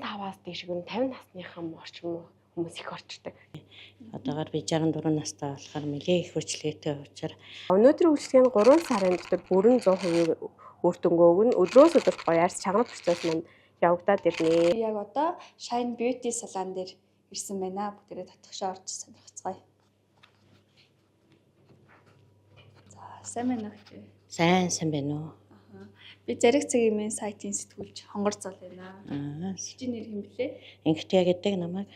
35-аас дээш гэн 50 насныхан орчим хүмүүс их орчдөг. Одоогоор би 64 настай болохоор нэлээ их хүчлээтэй учраас Өнөөдрийн үйлчлэгийн 3 сарын дотор бүрэн 100% үр дүнгээ өгнө. Өдрөөс өдөрт гоё арьс чанга процесс маань явагдаад ирнэ. Яг одоо Shine Beauty салон дээр ирсэн байна. Бүгдээрээ татгшаа орж сонирхцгаая. За, сайн байна уу? сайн байна уу? Би Зариг цагийн сайтын сэтгүүлч Хонгор Зол байна. Чи нэр хэм блэ? Инхтээ гэдэг намайг.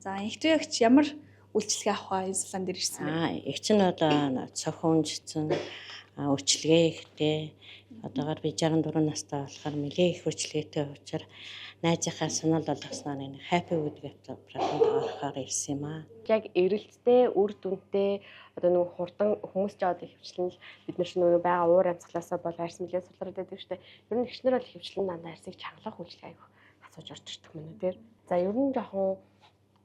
За, инхтээгч ямар үйлчлэгээ авах энэ салон дээр ирсэн бэ? Игч нь одоо цохиунжсэн үйлчлэгээ ихтэй. Одоогоор би 64 настай болохоор нэлээ их хүчлээтэй учраас найзынхаа санал болгосноор энэ Happy with продакт авахаар ирсэн юм аа. Яг эрэлттэй, үр дүнтэй одоо нэг хурдан хүмүүс ч одоо хөвчлэн бид нар нөгөө байгаа уур амьсгалаасаа бол арьс мэлээ сулраад байдаг шүү дээ. Ер нь ихнэр бол хөвчлэн дандаа арьсыг чангалах үйлчлэг аяг асууж орж ирдэг мөн үү. За ер нь жоохон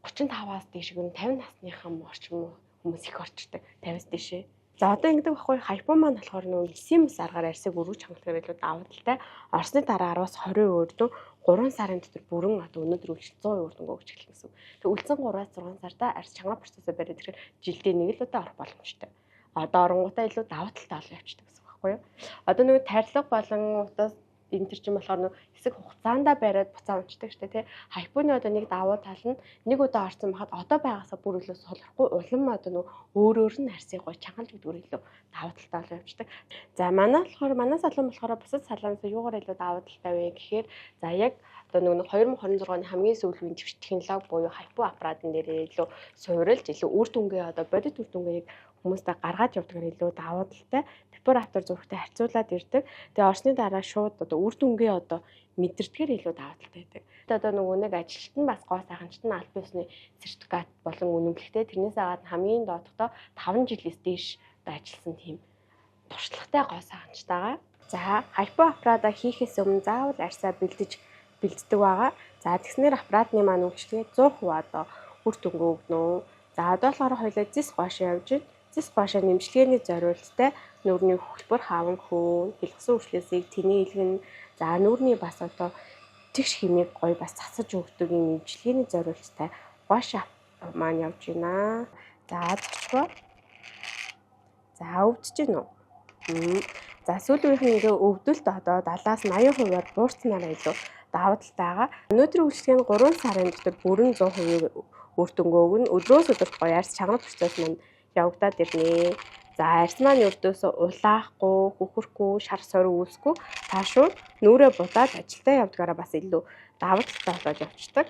35-аас дээш гэн 50 насныхан орчим хүмүүс их орчдөг. 50-аас дээшээ. За одоо ингэдэг байхгүй хайпон маань болохоор нөгөө симс аргаар арьсыг өргөж хангалтаар илүү давуу талтай. Орсны дараа 10-аас 20 өрдөө 3 сарын дотор бүрэн одоо өнөөдөр үйлчлэл 100% үр дүнгээ өгч эхэлнэ гэсэн. Тэг үлдсэн 3-аас 6 сарда арьс чанга процессыг бариад ирэхээр жилдээ нэг л удаа орох боломжтой. Одоо оронгуудаа илүү давуу талтай олон явчихдаг гэсэн үг байхгүй юу? Одоо нөгөө тарилга болон утас энэ төр чинь болохоор хэсэг хугацаанда бариад буцаа унцдаг шүү дээ тий. Хайпоны одоо нэг давуу тал нь нэг удаа орсон байхад одоо байгаасаа бүр илүү сулрахгүй улам одоо өөр нь арьсыг гой чангалж гэдгээр илүү давуу талтай болоо явждаг. За манай салон болохоор бусад салоноос юугаар илүү давуу талтай вэ гэхээр за яг одоо 2026 оны хамгийн сүүлийн дэвш технологи буюу хайпо аппаратын дээр илүү суурилж илүү үр дүнгээ одоо бодит үр дүнгийг хүмүүстээ гаргаж явдгаар илүү давуу талтай препаратор зүрхтэй харьцуулаад ирдэг. Тэгээ орсны дараа шууд одоо үр дүнгээ одоо мэдэрдгээр илүү давуу талтай байдаг. Одоо нэг ажилчид нь бас гоо сайханчид нь аль биесны сертификат болон үнэмлэхтэй тэрнээс агаад хамгийн доодхдоо 5 жилээс дээш ажилласан тийм туршлагатай гоо сайханчтайгаа. За хайпо аппарата хийхээс өмнө заавал арьсаа бэлддэг байгаа. За тэгснээр аппаратны маань үйлчлэгээ 100% одоо үр дүнгээ өгнө. За одоо болохоор хоёлаа зис гоошоо явж байна. Зис гоошоо нэмжлэгээний зориулттай нүүрний хөлбөр хаван хөөн, хэлгсэн үрчлээсийг тэний илгэн, за нүүрний бас одоо тэгш хэмээг гоё бас цацаж өгдөг юм нэмжлэгээний зориулттай гоошоо маань явж байна. За төгсгөө. За өвдөж гэнэ үү? За сүүлийн ингээ өвдөлт одоо 70-аас 80%-аар буурснараа илүү давуу талтай байгаа. Өнөөдрийн үйлчлэгийн 3 сарын дотор бүрэн 100% үр дүнгээ өгнө. Өдрөөс өдөрт гоё арьс чанга процесс маань явагдаад ирнэ. За арьс маань өрдөөс улаахгүй, хөхөрхгүй, шар сорь үүсэхгүй та шууд нүрээ будаад ажилдаа явдгаараа бас илүү давуу талтай болоод явцдаг.